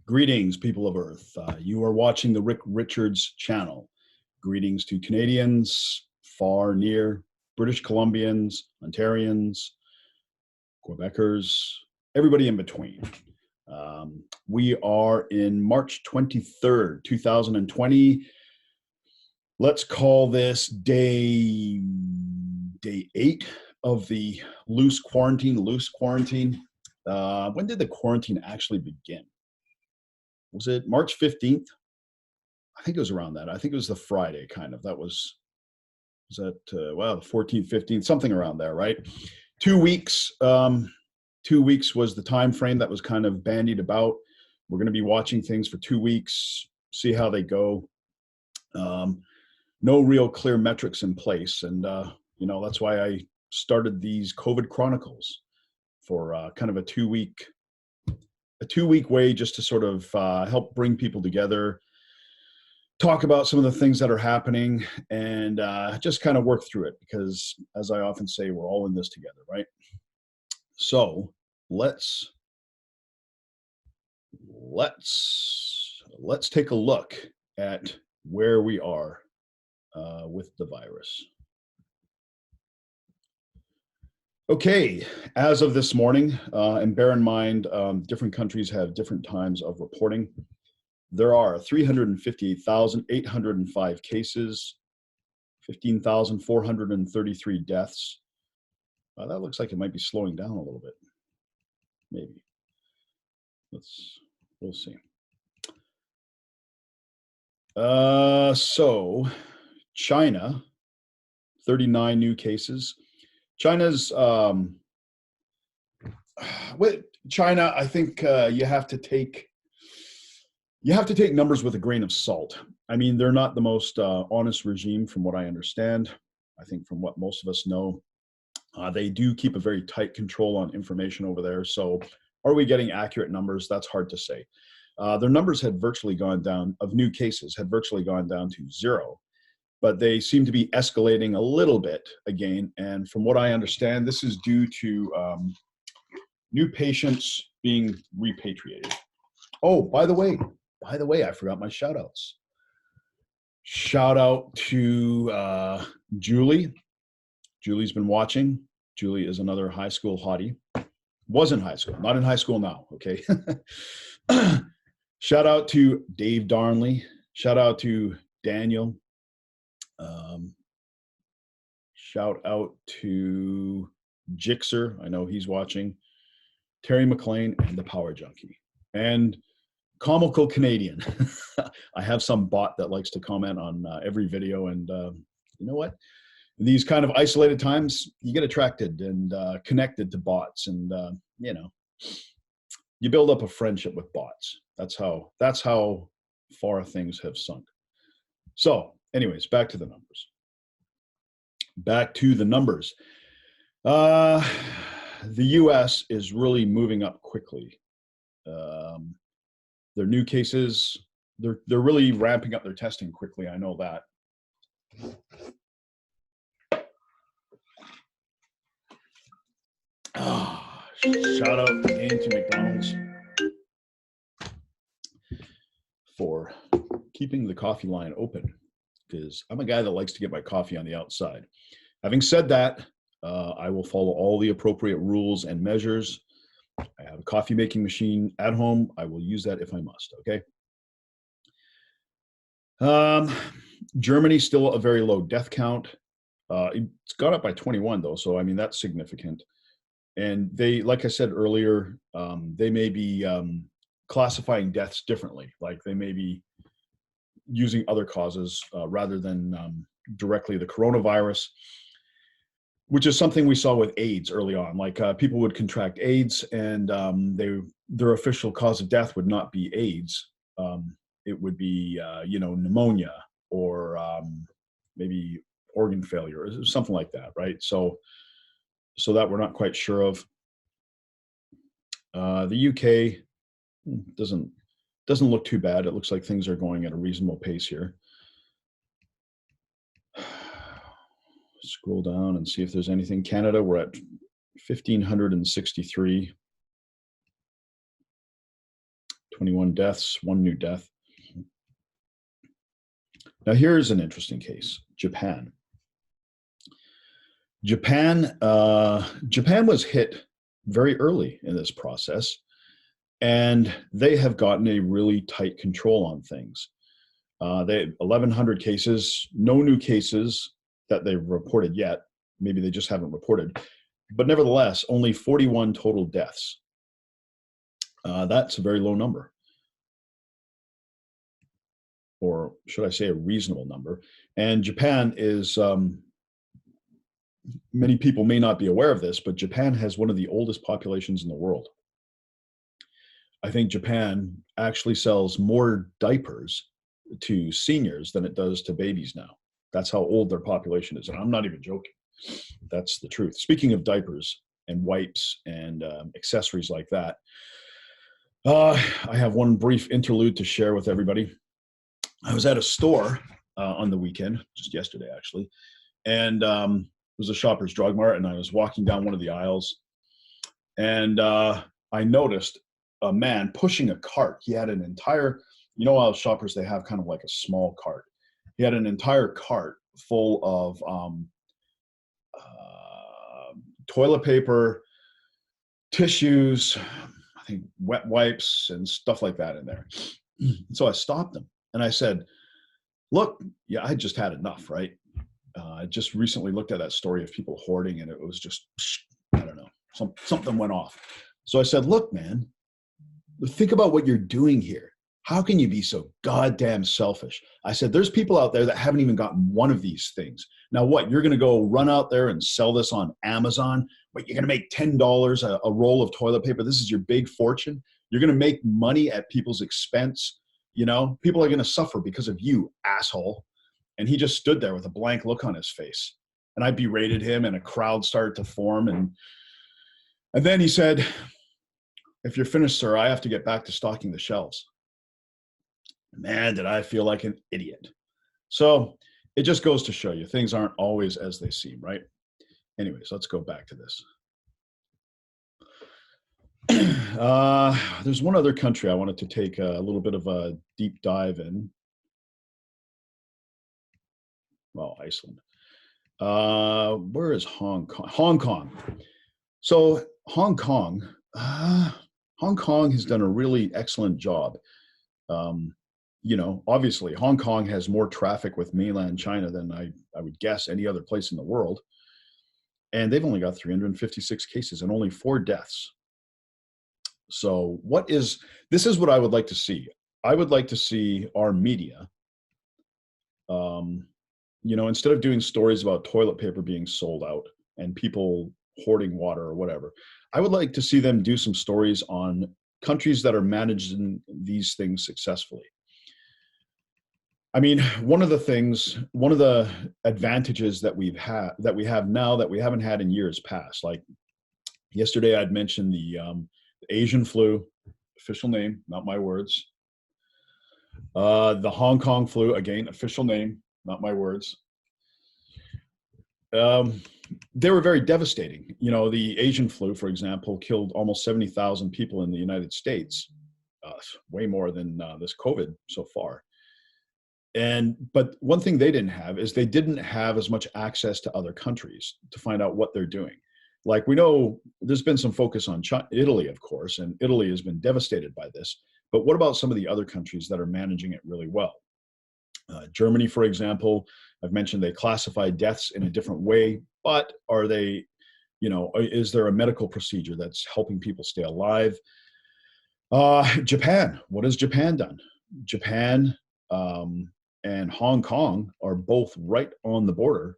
Greetings, people of Earth. You are watching the Rick Richards channel. Greetings to Canadians, far, near, British Columbians, Ontarians, Quebecers, everybody in between. We are in March 23rd, 2020. Let's call this day 8 of the loose quarantine. When did the quarantine actually begin? Was it March 15th? I think it was around that. I think it was the Friday kind of. Was that, the 14th, 15th, something around there, right? 2 weeks. 2 weeks was the time frame that was kind of bandied about. We're going to be watching things for 2 weeks, see how they go. No real clear metrics in place. And, that's why I started these COVID Chronicles for kind of a 2 week way just to sort of help bring people together, talk about some of the things that are happening, and just kind of work through it, because as I often say, we're all in this together, right? So let's take a look at where we are with the virus. Okay, as of this morning, and bear in mind, different countries have different times of reporting. There are 358,805 cases, 15,433 deaths. That looks like it might be slowing down a little bit. Maybe. We'll see. So China, 39 new cases. China's with China, I think you have to take numbers with a grain of salt. I mean, they're not the most honest regime, from what I understand. I think from what most of us know, they do keep a very tight control on information over there. So, are we getting accurate numbers? That's hard to say. Their numbers had virtually gone down, of new cases had virtually gone down to 0. But they seem to be escalating a little bit again. And from what I understand, this is due to new patients being repatriated. Oh, by the way, I forgot my shout outs. Shout out to Julie. Julie's been watching. Julie is another high school hottie. Was in high school, not in high school now, okay? Shout out to Dave Darnley. Shout out to Daniel. Shout out to Jixer. I know he's watching. Terry McLean and the Power Junkie. And Comical Canadian. I have some bot that likes to comment on every video. And you know what? In these kind of isolated times, you get attracted and connected to bots. And, you build up a friendship with bots. That's how far things have sunk. So anyways, back to the numbers. The U.S. is really moving up quickly. Their new cases, they're really ramping up their testing quickly. I know that. Shout out again to McDonald's for keeping the coffee line open, because I'm a guy that likes to get my coffee on the outside. Having said that, I will follow all the appropriate rules and measures. I have a coffee making machine at home. I will use that if I must, okay? Germany, still a very low death count. It's gone up by 21 though, so I mean, that's significant. And they, like I said earlier, they may be classifying deaths differently. Like they may be using other causes rather than directly the coronavirus, which is something we saw with AIDS early on. Like people would contract AIDS and their official cause of death would not be AIDS. It would be, pneumonia or maybe organ failure or something like that, right? So that we're not quite sure of. The UK doesn't look too bad. It looks like things are going at a reasonable pace here. Scroll down and see if there's anything. Canada, we're at 1,563. 21 deaths, one new death. Now, here's an interesting case. Japan. Japan was hit very early in this process, and they have gotten a really tight control on things. They 1,100 cases, no new cases that they've reported yet. Maybe they just haven't reported, but nevertheless, only 41 total deaths. That's a very low number, or should I say a reasonable number. And Japan is, many people may not be aware of this, but Japan has one of the oldest populations in the world. I think Japan actually sells more diapers to seniors than it does to babies now. That's how old their population is. And I'm not even joking. That's the truth. Speaking of diapers and wipes and accessories like that, I have one brief interlude to share with everybody. I was at a store on the weekend, just yesterday actually, and it was a Shoppers Drug Mart, and I was walking down one of the aisles, and I noticed a man pushing a cart. He had an entire, you know how Shoppers, they have kind of like a small cart. He had an entire cart full of toilet paper, tissues, I think wet wipes and stuff like that in there. So I stopped him and I said, look, yeah, I just had enough, right? I just recently looked at that story of people hoarding, and it was just, I don't know, something went off. So I said, look, man, think about what you're doing here. How can you be so goddamn selfish? I said, there's people out there that haven't even gotten one of these things. Now what, you're gonna go run out there and sell this on Amazon? What, you're gonna make $10 a roll of toilet paper? This is your big fortune? You're gonna make money at people's expense? You know, people are gonna suffer because of you, asshole. And he just stood there with a blank look on his face. And I berated him, and a crowd started to form. And then he said, if you're finished, sir, I have to get back to stocking the shelves. Man, did I feel like an idiot. So it just goes to show you, things aren't always as they seem, right? Anyways, let's go back to this. There's one other country I wanted to take a little bit of a deep dive in. Well, Iceland. Where is Hong Kong? Hong Kong. So Hong Kong has done a really excellent job. You know, obviously, Hong Kong has more traffic with mainland China than I would guess any other place in the world. And they've only got 356 cases and only 4 deaths. So this is what I would like to see. I would like to see our media, you know, instead of doing stories about toilet paper being sold out and people hoarding water or whatever, I would like to see them do some stories on countries that are managing these things successfully. I mean, one of the advantages that we have now that we haven't had in years past, like yesterday I'd mentioned the Asian flu, official name, not my words. The Hong Kong flu, again, official name, not my words. They were very devastating. You know, the Asian flu, for example, killed almost 70,000 people in the United States, way more than this COVID so far. But one thing they didn't have is they didn't have as much access to other countries to find out what they're doing. Like, we know there's been some focus on Italy, of course, and Italy has been devastated by this. But what about some of the other countries that are managing it really well? Germany, for example, I've mentioned they classify deaths in a different way, but are they, you know, is there a medical procedure that's helping people stay alive? Japan, what has Japan done? Japan and Hong Kong are both right on the border,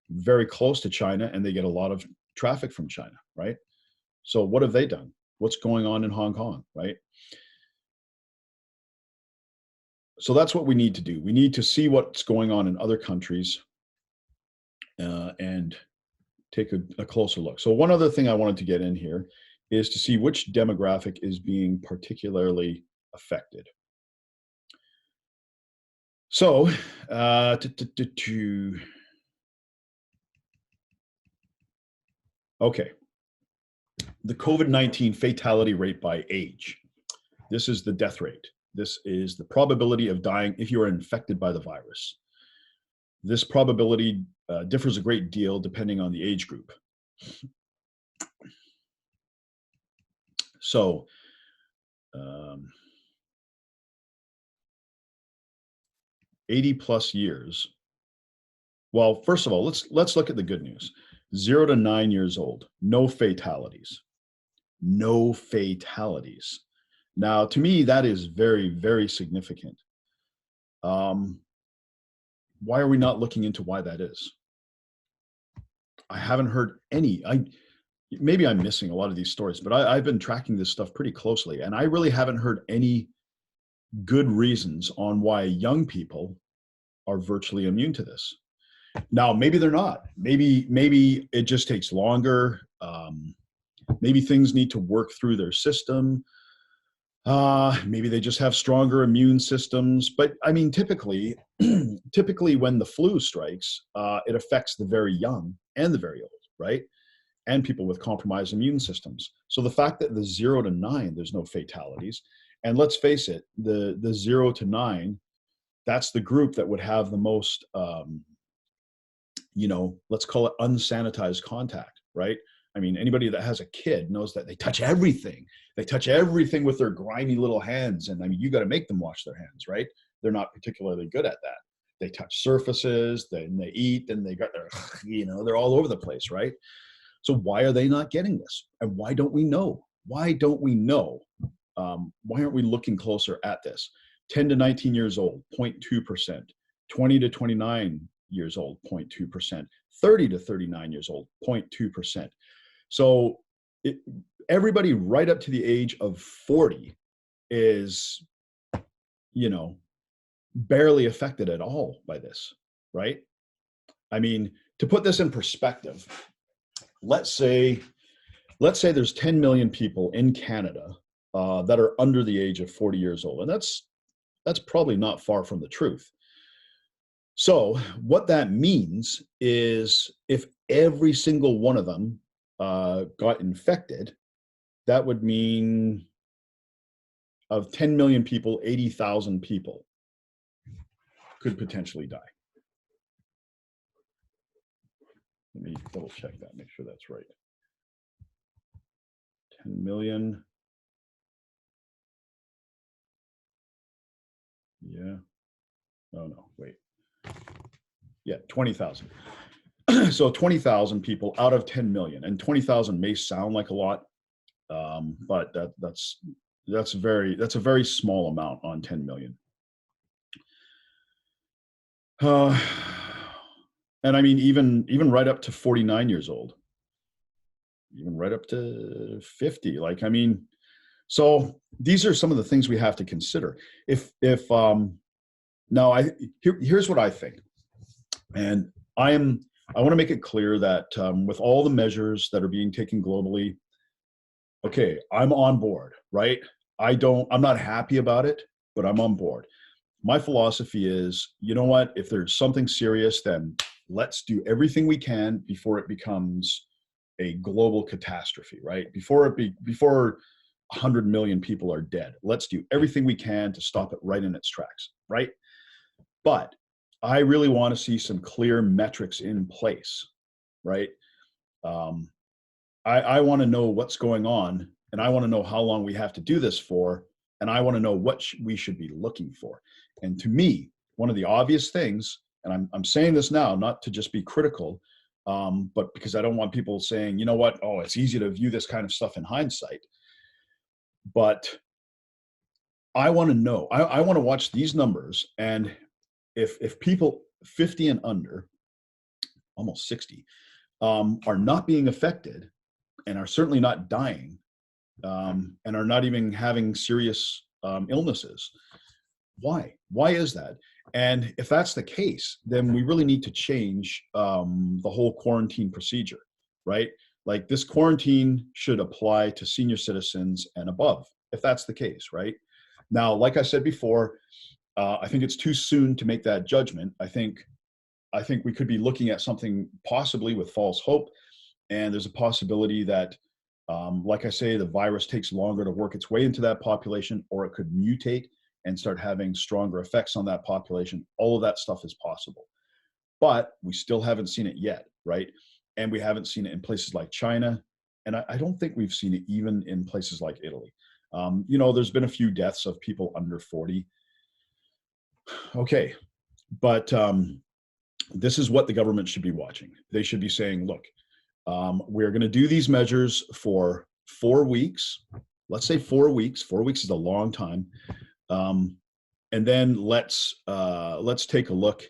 very close to China, and they get a lot of traffic from China, right? So what have they done? What's going on in Hong Kong, right? So that's what we need to do. We need to see what's going on in other countries and take a closer look. So one other thing I wanted to get in here is to see which demographic is being particularly affected. So, okay, the COVID-19 fatality rate by age. This is the death rate. This is the probability of dying if you are infected by the virus. This probability differs a great deal depending on the age group. So, um, 80 plus years. Well, first of all, let's look at the good news. 0 to 9 years old, no fatalities. No fatalities. Now, to me, that is very, very significant. Why are we not looking into why that is? I haven't heard any. Maybe I'm missing a lot of these stories, but I've been tracking this stuff pretty closely, and I really haven't heard any good reasons on why young people are virtually immune to this. Now, maybe they're not. Maybe it just takes longer. Maybe things need to work through their system. Maybe they just have stronger immune systems. But I mean, typically when the flu strikes, it affects the very young and the very old, right? And people with compromised immune systems. So the fact that the 0 to 9, there's no fatalities. And let's face it, the 0 to 9, that's the group that would have the most, let's call it unsanitized contact, right? I mean, anybody that has a kid knows that they touch everything. They touch everything with their grimy little hands. And I mean, you got to make them wash their hands, right? They're not particularly good at that. They touch surfaces, they eat, and they got their, they're all over the place, right? So why are they not getting this? And why don't we know? Why don't we know? Why aren't we looking closer at this? 10 to 19 years old, 0.2%. 20 to 29 years old, 0.2%. 30 to 39 years old, 0.2%. So everybody right up to the age of 40 is, barely affected at all by this, right? I mean, to put this in perspective, let's say there's 10 million people in Canada that are under the age of 40 years old, and that's probably not far from the truth. So what that means is if every single one of them got infected, that would mean of 10 million people, 80,000 people could potentially die. Let me double check that, make sure that's right. 10 million. Yeah. Oh, no, wait. Yeah, 20,000. So 20,000 people out of 10 million, and 20,000 may sound like a lot, but that's a very small amount on 10 million. And I mean, even right up to 49 years old, even right up to 50. Like, I mean, so these are some of the things we have to consider. Here's what I think, and I want to make it clear that with all the measures that are being taken globally, okay, I'm on board, right? I'm not happy about it, but I'm on board. My philosophy is, you know what, if there's something serious, then let's do everything we can before it becomes a global catastrophe, right? Before 100 million people are dead. Let's do everything we can to stop it right in its tracks, right? But I really want to see some clear metrics in place, right? I want to know what's going on, and I want to know how long we have to do this for, and I want to know what we should be looking for. And to me, one of the obvious things, and I'm saying this now, not to just be critical, but because I don't want people saying, you know what, oh, it's easy to view this kind of stuff in hindsight. But I want to know, I want to watch these numbers, and if people 50 and under, almost 60, are not being affected and are certainly not dying, and are not even having serious illnesses, why is that? And if that's the case, then we really need to change the whole quarantine procedure, right? Like, this quarantine should apply to senior citizens and above, if that's the case, right? Now, like I said before, I think it's too soon to make that judgment. I think we could be looking at something possibly with false hope, and there's a possibility that Like I say, the virus takes longer to work its way into that population, or it could mutate and start having stronger effects on that population. All of that stuff is possible, but we still haven't seen it yet, right? And we haven't seen it in places like China. And I don't think we've seen it even in places like Italy. There's been a few deaths of people under 40. Okay, but this is what the government should be watching. They should be saying, look, we're going to do these measures for 4 weeks. Let's say 4 weeks. 4 weeks is a long time. And then let's take a look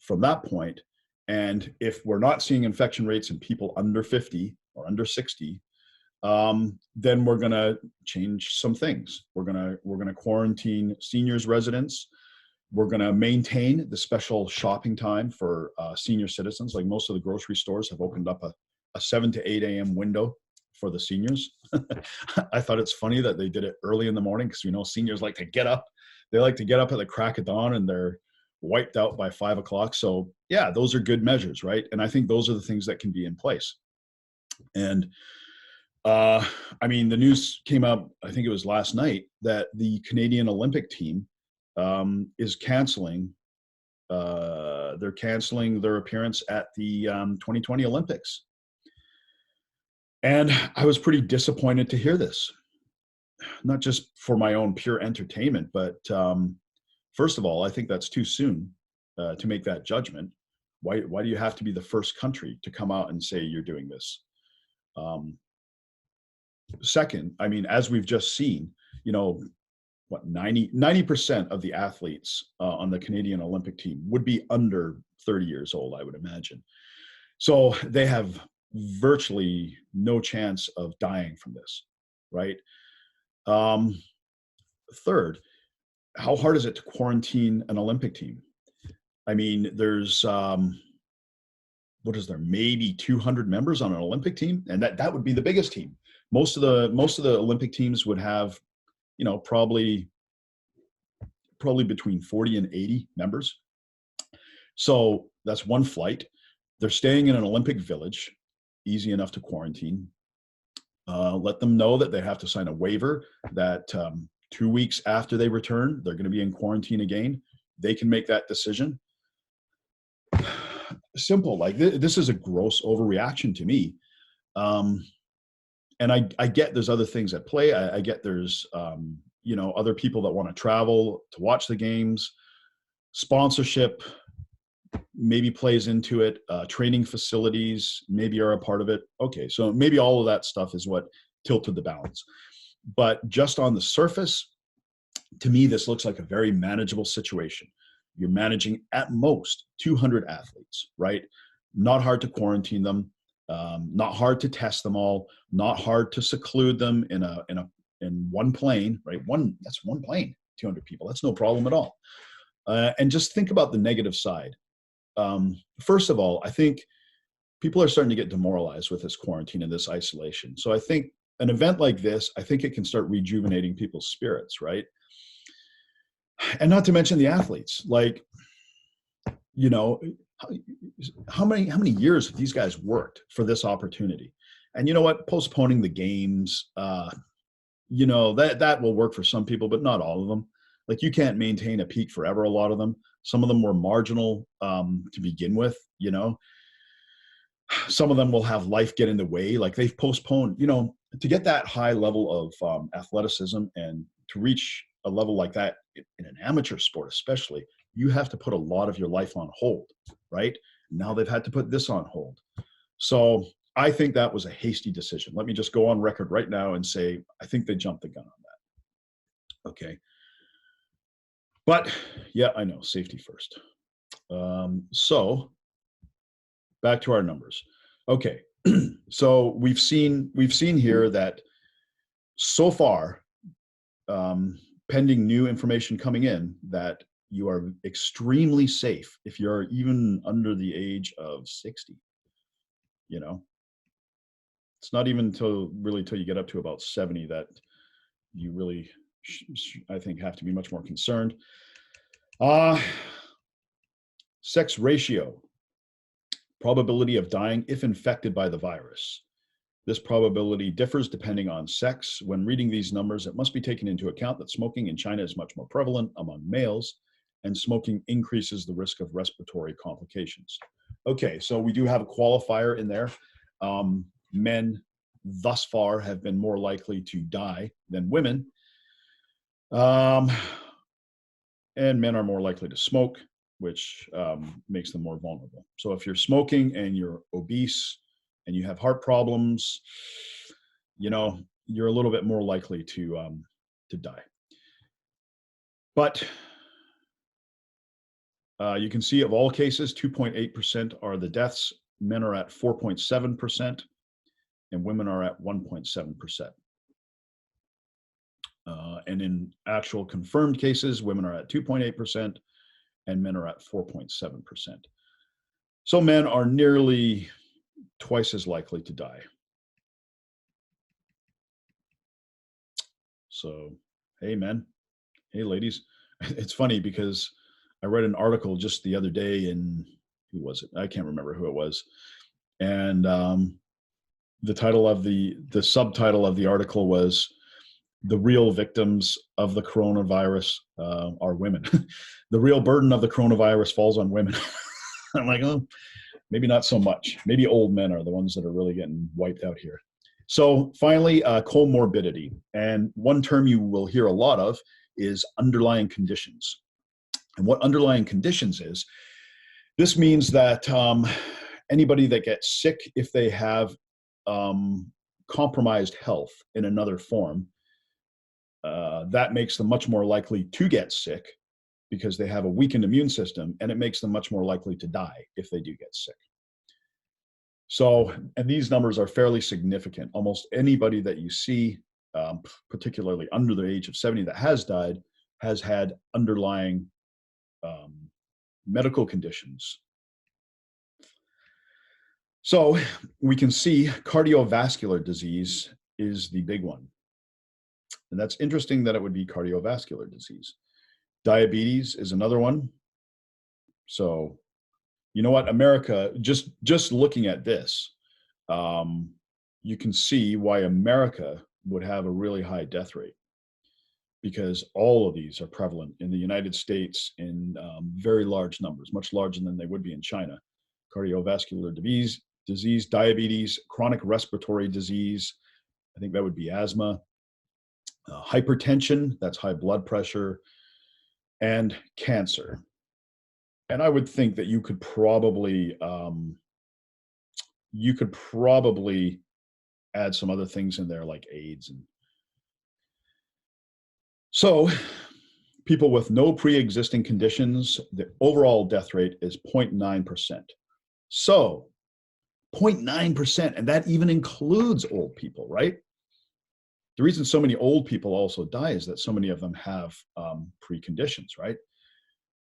from that point. And if we're not seeing infection rates in people under 50 or under 60, then we're going to change some things. We're going to quarantine seniors residents. We're going to maintain the special shopping time for senior citizens. Like most of the grocery stores have opened up a 7 to 8 a.m. window for the seniors. I thought it's funny that they did it early in the morning because we know seniors like to get up. They like to get up at the crack of dawn and they're wiped out by 5 o'clock. So yeah, those are good measures, right? And I think those are the things that can be in place. And the news came out, I think it was last night, that the Canadian Olympic team is canceling. They're canceling their appearance at the 2020 Olympics. And I was pretty disappointed to hear this, not just for my own pure entertainment, but first of all, I think that's too soon to make that judgment. Why do you have to be the first country to come out and say you're doing this? Second, as we've just seen, 90% of the athletes on the Canadian Olympic team would be under 30 years old, I would imagine. So they have virtually no chance of dying from this, right? Third, how hard is it to quarantine an Olympic team? There's what is there? Maybe 200 members on an Olympic team, and that would be the biggest team. Most of the Olympic teams would have, probably between 40 and 80 members. So that's one flight. They're staying in an Olympic village, easy enough to quarantine. Let them know that they have to sign a waiver that 2 weeks after they return, they're going to be in quarantine again. They can make that decision. Simple. Like this is a gross overreaction to me. And I get there's other things at play. I get there's, other people that want to travel to watch the games. Sponsorship maybe plays into it. Training facilities maybe are a part of it. Okay, so maybe all of that stuff is what tilted the balance. But just on the surface, to me, this looks like a very manageable situation. You're managing at most 200 athletes, right? Not hard to quarantine them, not hard to test them all, not hard to seclude them in one plane, right? That's one plane, 200 people. That's no problem at all. And just think about the negative side. First of all, I think people are starting to get demoralized with this quarantine and this isolation. So I think an event like this, I think it can start rejuvenating people's spirits, right? And not to mention the athletes. Like, how many years have these guys worked for this opportunity? And you know what? Postponing the games, that will work for some people, but not all of them. Like you can't maintain a peak forever. A lot of them. Some of them were marginal to begin with. Some of them will have life get in the way. Like they've postponed. To get that high level of athleticism and to reach a level like that in an amateur sport, especially, you have to put a lot of your life on hold, right? Now they've had to put this on hold. So I think that was a hasty decision. Let me just go on record right now and say, I think they jumped the gun on that. Okay. But yeah, I know, safety first. So back to our numbers. Okay. So we've seen here that so far, pending new information coming in, that you are extremely safe if you're even under the age of 60. It's not even till you get up to about 70 that you really, I think, have to be much more concerned. Sex ratio, probability of dying if infected by the virus. This probability differs depending on sex. When reading these numbers, it must be taken into account that smoking in China is much more prevalent among males, and smoking increases the risk of respiratory complications. Okay, so we do have a qualifier in there. Men thus far have been more likely to die than women. And men are more likely to smoke, which makes them more vulnerable. So if you're smoking and you're obese and you have heart problems, you know, you're a little bit more likely to die. But you can see of all cases, 2.8% are the deaths. Men are at 4.7%, and women are at 1.7%. And in actual confirmed cases, women are at 2.8% and men are at 4.7%. So men are nearly twice as likely to die. So, hey, men. Hey, ladies. It's funny because I read an article just the other day in, who was it? I can't remember who it was. And the title of the subtitle of the article was, "The real victims of the coronavirus are women." The real burden of the coronavirus falls on women. I'm like, oh, maybe not so much. Maybe old men are the ones that are really getting wiped out here. So finally, comorbidity. And one term you will hear a lot of is underlying conditions. And what underlying conditions is, this means that anybody that gets sick, if they have compromised health in another form, that makes them much more likely to get sick because they have a weakened immune system, and it makes them much more likely to die if they do get sick. So, and these numbers are fairly significant. Almost anybody that you see, particularly under the age of 70, that has died, has had underlying medical conditions. So we can see cardiovascular disease is the big one. And that's interesting that it would be cardiovascular disease. Diabetes is another one. So, you know what, America, just looking at this, you can see why America would have a really high death rate, because all of these are prevalent in the United States in very large numbers, much larger than they would be in China. Cardiovascular disease, diabetes, chronic respiratory disease, I think that would be asthma, hypertension, that's high blood pressure, and cancer. And I would think that you could probably add some other things in there like AIDS. And so people with no pre-existing conditions, the overall death rate is 0.9%. So 0.9%, and that even includes old people, right? The reason so many old people also die is that so many of them have preconditions, right?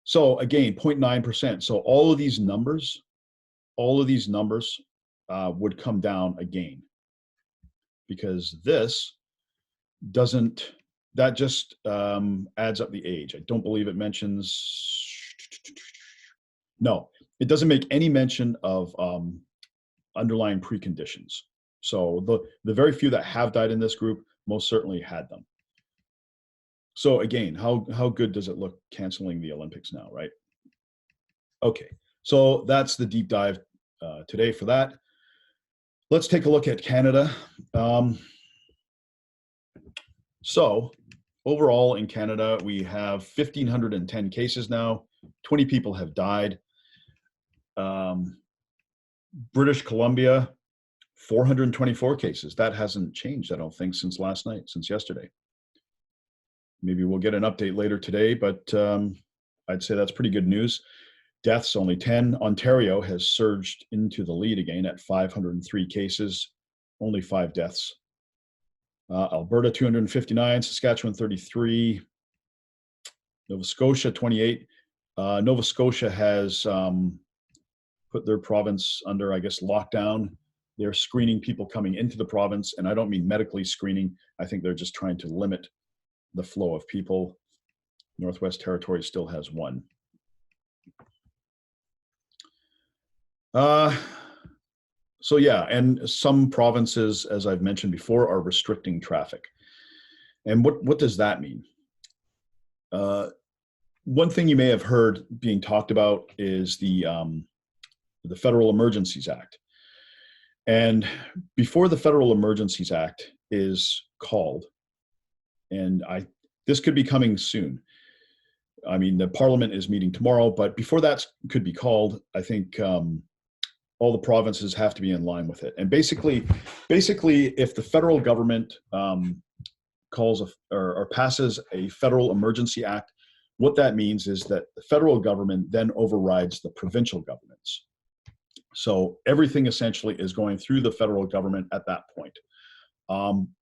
So again, 0.9%. So all of these numbers would come down again, because this doesn't, that just adds up the age. I don't believe it mentions, no, it doesn't make any mention of underlying preconditions. So the very few that have died in this group most certainly had them. So again, how good does it look canceling the Olympics now, right? Okay, so that's the deep dive today for that. Let's take a look at Canada. So overall in Canada, we have 1,510 cases now. 20 people have died. British Columbia, 424 cases. That hasn't changed, I don't think, since last night, since yesterday. Maybe we'll get an update later today, but I'd say that's pretty good news. Deaths, only 10. Ontario has surged into the lead again at 503 cases, only 5 deaths. Alberta, 259. Saskatchewan, 33. Nova Scotia, 28. Nova Scotia has put their province under, I guess, lockdown. They're screening people coming into the province, and I don't mean medically screening. I think they're just trying to limit the flow of people. Northwest Territories still has 1. So yeah, and some provinces, as I've mentioned before, are restricting traffic. And what does that mean? Uh, One thing you may have heard being talked about is the Federal Emergencies Act. And before the Federal Emergencies Act is called, and this could be coming soon. I mean, the Parliament is meeting tomorrow, but before that could be called, I think all the provinces have to be in line with it. And basically, if the federal government or passes a federal emergency act, what that means is that the federal government then overrides the provincial governments. So everything essentially is going through the federal government at that point.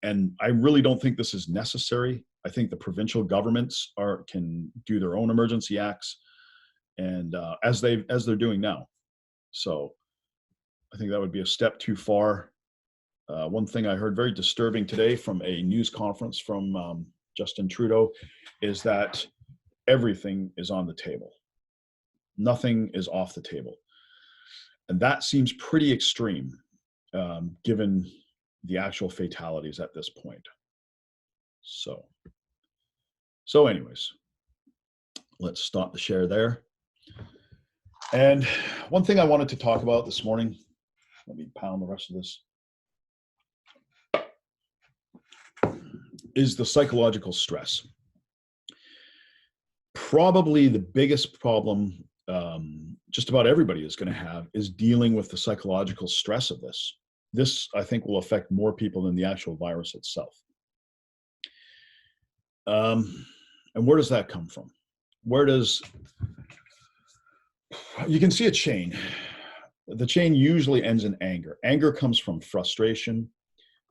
And I really don't think this is necessary. I think the provincial governments can do their own emergency acts, and as they're doing now. So I think that would be a step too far. One thing I heard very disturbing today from a news conference from Justin Trudeau is that everything is on the table. Nothing is off the table. And that seems pretty extreme, given the actual fatalities at this point. So anyways, let's stop the share there. And one thing I wanted to talk about this morning, let me pound the rest of this, is the psychological stress. Probably the biggest problem just about everybody is going to have is dealing with the psychological stress of this. This, I think, will affect more people than the actual virus itself. And where does that come from? You can see a chain. The chain usually ends in anger. Anger comes from frustration.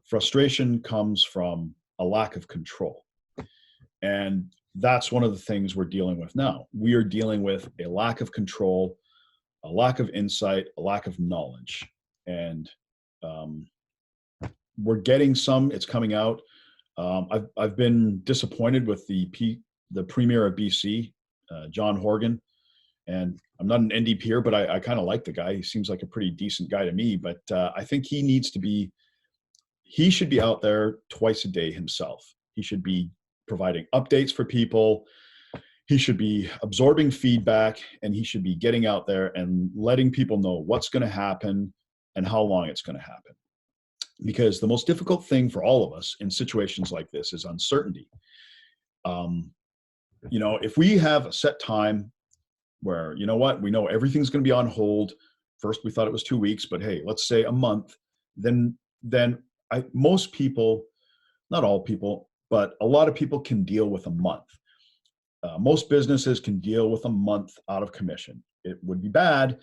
Frustration comes from a lack of control. And that's one of the things we're dealing with now. We are dealing with a lack of control, a lack of insight, a lack of knowledge. And we're getting some, it's coming out. I've been disappointed with the Premier of BC, John Horgan. And I'm not an NDPer, but I kind of like the guy. He seems like a pretty decent guy to me. But I think he should be out there twice a day himself. He should be providing updates for people. He should be absorbing feedback, and he should be getting out there and letting people know what's going to happen and how long it's going to happen. Because the most difficult thing for all of us in situations like this is uncertainty. If we have a set time where, we know everything's going to be on hold. First, we thought it was 2 weeks, but hey, let's say a month. Then most people, not all people, but a lot of people can deal with a month. Most businesses can deal with a month out of commission. It would be bad,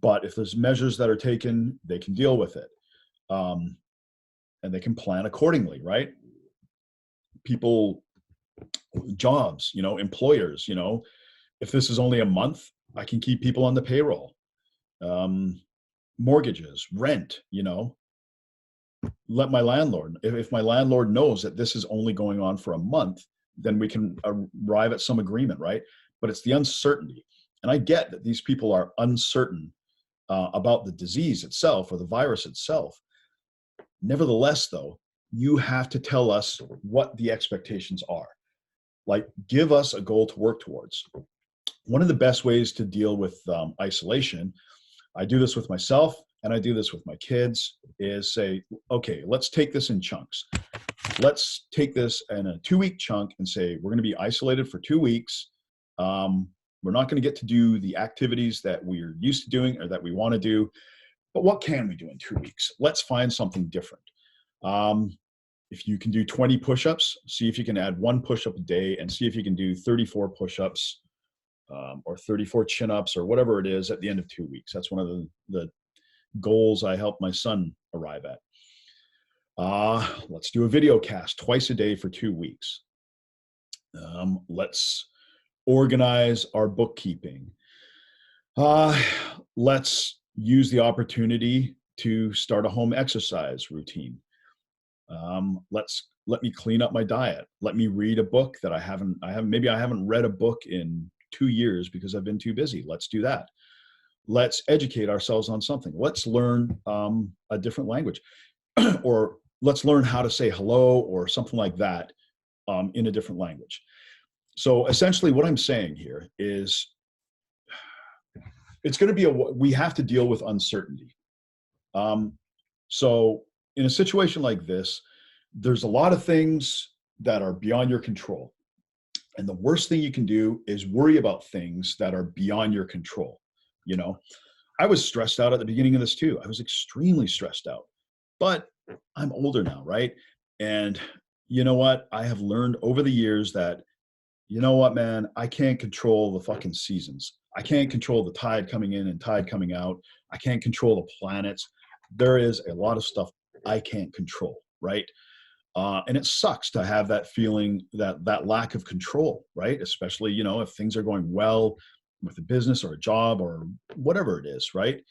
but if there's measures that are taken, they can deal with it. And they can plan accordingly, right? People, jobs, employers, if this is only a month, I can keep people on the payroll. Mortgages, rent, let my landlord, if my landlord knows that this is only going on for a month, then we can arrive at some agreement, right? But it's the uncertainty. And I get that these people are uncertain about the disease itself or the virus itself. Nevertheless, though, you have to tell us what the expectations are. Like, give us a goal to work towards. One of the best ways to deal with isolation, I do this with myself and I do this with my kids, is say, okay, let's take this in chunks. Let's take this in a 2-week chunk and say, we're going to be isolated for 2 weeks. We're not going to get to do the activities that we're used to doing or that we want to do. But what can we do in 2 weeks? Let's find something different. If you can do 20 push-ups, see if you can add 1 push-up a day and see if you can do 34 push-ups or 34 chin-ups or whatever it is at the end of 2 weeks. That's one of the goals I help my son arrive at. Let's do a video cast twice a day for 2 weeks. Let's organize our bookkeeping. Let's use the opportunity to start a home exercise routine. Let me clean up my diet. Let me read a book that I haven't read a book in 2 years because I've been too busy. Let's do that. let's educate ourselves on something. Let's learn a different language, or let's learn how to say hello or something like that in a different language. So essentially what I'm saying here is it's going to be we have to deal with uncertainty. Um, so in a situation like this, there's a lot of things that are beyond your control. And the worst thing you can do is worry about things that are beyond your control. You know, I was stressed out at the beginning of this too. I was extremely stressed out, but I'm older now, right? And you know what? I have learned over the years that, you know what, man, I can't control the fucking seasons. I can't control the tide coming in and tide coming out. I can't control the planets. There is a lot of stuff I can't control, right? And it sucks to have that feeling, that lack of control, right? Especially, you know, if things are going well with a business or a job or whatever it is, right?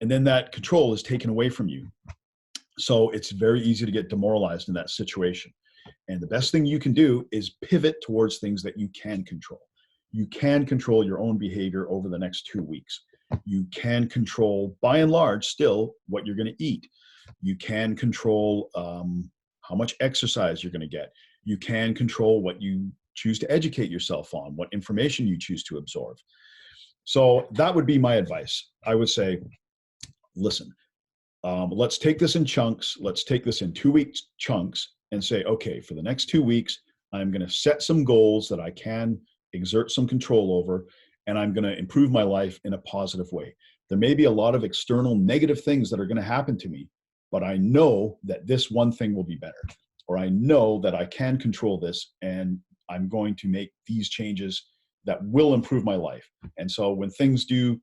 And then that control is taken away from you. So it's very easy to get demoralized in that situation. And the best thing you can do is pivot towards things that you can control. You can control your own behavior over the next 2 weeks. You can control, by and large, still what you're going to eat. You can control how much exercise you're going to get. You can control what you choose to educate yourself on, what information you choose to absorb. So that would be my advice. I would say, listen, let's take this in chunks. Let's take this in 2 week chunks and say, okay, for the next 2 weeks, I'm going to set some goals that I can exert some control over, and I'm going to improve my life in a positive way. There may be a lot of external negative things that are going to happen to me, but I know that this one thing will be better, or I know that I can control this, and I'm going to make these changes that will improve my life. And so when things do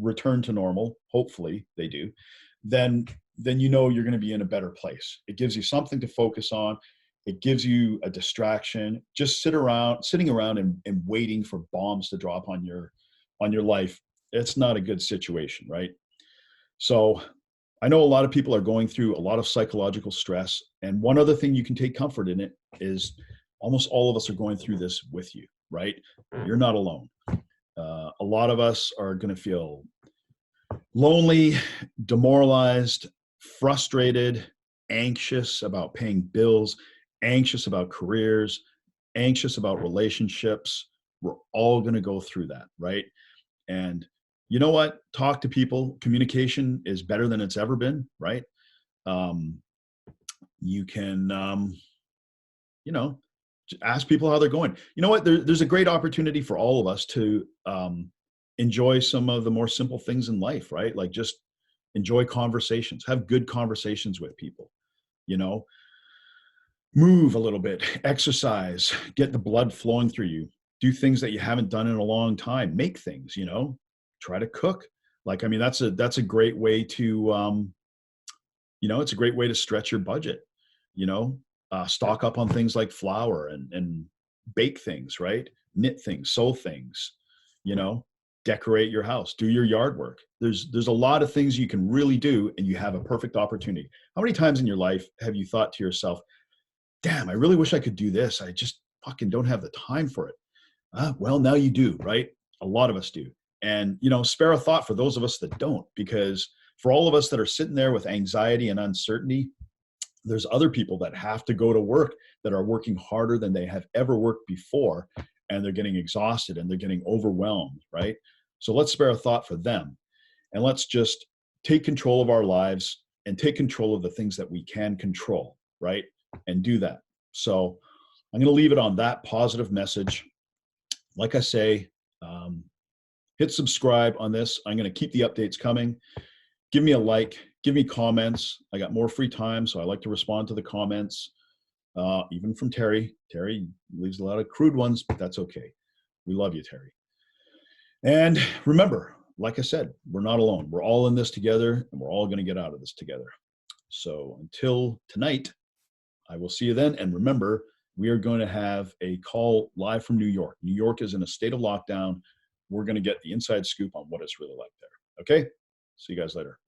return to normal, hopefully they do, then you know you're going to be in a better place. It gives you something to focus on. It gives you a distraction. Just sitting around and waiting for bombs to drop on your life. It's not a good situation, right? So I know a lot of people are going through a lot of psychological stress. And one other thing you can take comfort in it is almost all of us are going through this with you, right? You're not alone. A lot of us are going to feel lonely, demoralized, frustrated, anxious about paying bills, anxious about careers, anxious about relationships. We're all going to go through that, right? And you know what? Talk to people. Communication is better than it's ever been, right? You can, you know, ask people how they're going. You know what? There's a great opportunity for all of us to enjoy some of the more simple things in life, right? Like just enjoy conversations, have good conversations with people, you know, move a little bit, exercise, get the blood flowing through you, do things that you haven't done in a long time, make things, you know, try to cook. Like, I mean, that's a great way to, you know, it's a great way to stretch your budget, you know, stock up on things like flour and bake things, right? Knit things, sew things, you know, decorate your house, do your yard work. There's a lot of things you can really do, and you have a perfect opportunity. How many times in your life have you thought to yourself, damn, I really wish I could do this. I just fucking don't have the time for it. Well, now you do, right? A lot of us do. And, you know, spare a thought for those of us that don't, because for all of us that are sitting there with anxiety and uncertainty, there's other people that have to go to work that are working harder than they have ever worked before. And they're getting exhausted and they're getting overwhelmed, right? So let's spare a thought for them. And let's just take control of our lives and take control of the things that we can control, right? And do that. So I'm going to leave it on that positive message. Like I say, hit subscribe on this. I'm going to keep the updates coming. Give me a like, give me comments. I got more free time, so I like to respond to the comments, even from Terry. Terry leaves a lot of crude ones, but that's okay. We love you, Terry. And remember, like I said, we're not alone. We're all in this together, and we're all going to get out of this together. So until tonight, I will see you then. And remember, we are going to have a call live from New York. New York is in a state of lockdown. We're going to get the inside scoop on what it's really like there. Okay? See you guys later.